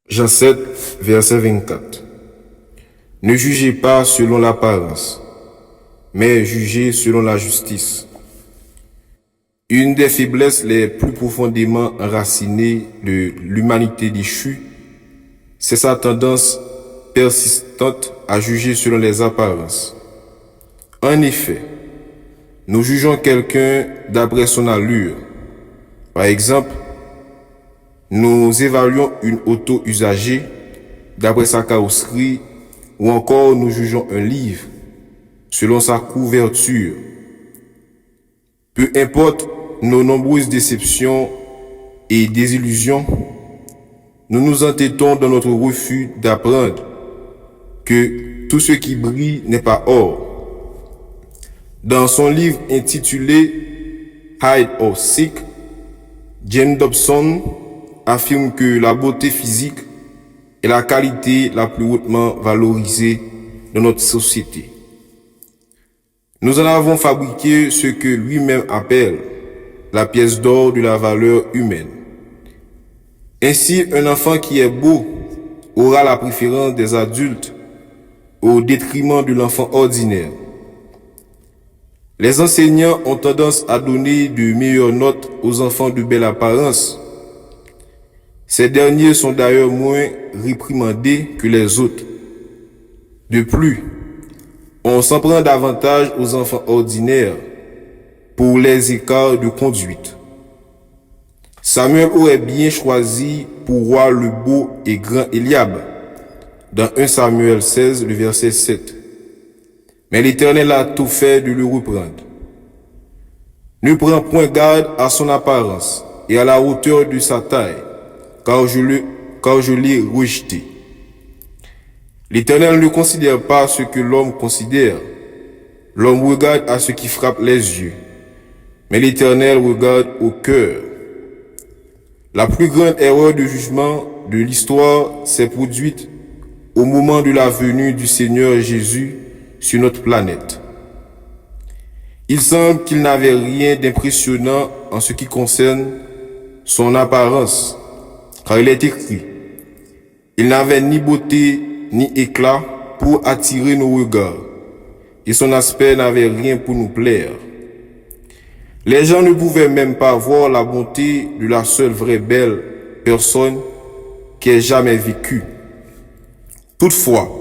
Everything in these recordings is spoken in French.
Jean 7, verset 24. Ne jugez pas selon l'apparence, mais jugez selon la justice. Une des faiblesses les plus profondément enracinées de l'humanité déchue, c'est sa tendance persistante à juger selon les apparences. En effet, nous jugeons quelqu'un d'après son allure. Par exemple, nous évaluons une auto usagée d'après sa carrosserie ou encore nous jugeons un livre selon sa couverture. Peu importe nos nombreuses déceptions et désillusions, nous nous entêtons dans notre refus d'apprendre que tout ce qui brille n'est pas or. Dans son livre intitulé Hide or Seek, James Dobson affirme que la beauté physique est la qualité la plus hautement valorisée dans notre société. Nous en avons fabriqué ce que lui-même appelle la pièce d'or de la valeur humaine. Ainsi, un enfant qui est beau aura la préférence des adultes au détriment de l'enfant ordinaire. Les enseignants ont tendance à donner de meilleures notes aux enfants de belle apparence. Ces derniers sont d'ailleurs moins réprimandés que les autres. De plus, on s'en prend davantage aux enfants ordinaires pour les écarts de conduite. Samuel aurait bien choisi pour roi le beau et grand Eliab, dans 1 Samuel 16, le verset 7. Mais l'Éternel a tout fait de le reprendre. Ne prends point garde à son apparence et à la hauteur de sa taille, car je l'ai rejeté. L'Éternel ne considère pas ce que l'homme considère. L'homme regarde à ce qui frappe les yeux, mais l'Éternel regarde au cœur. La plus grande erreur de jugement de l'histoire s'est produite au moment de la venue du Seigneur Jésus sur notre planète. Il semble qu'il n'avait rien d'impressionnant en ce qui concerne son apparence, car il est écrit, il n'avait ni beauté ni éclat pour attirer nos regards, et son aspect n'avait rien pour nous plaire. Les gens ne pouvaient même pas voir la bonté de la seule vraie belle personne qui ait jamais vécu. Toutefois,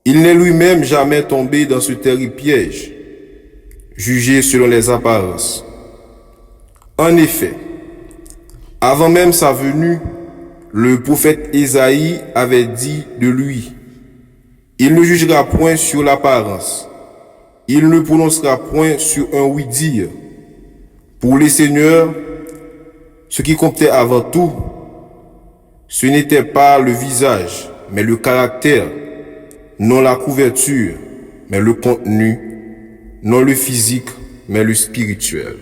il n'est lui-même jamais tombé dans ce terrible piège, jugé selon les apparences. En effet, avant même sa venue, le prophète Ésaïe avait dit de lui, « Il ne jugera point sur l'apparence, il ne prononcera point sur un oui-dire. Pour les seigneurs, ce qui comptait avant tout, ce n'était pas le visage, mais le caractère, non la couverture, mais le contenu, non le physique, mais le spirituel. »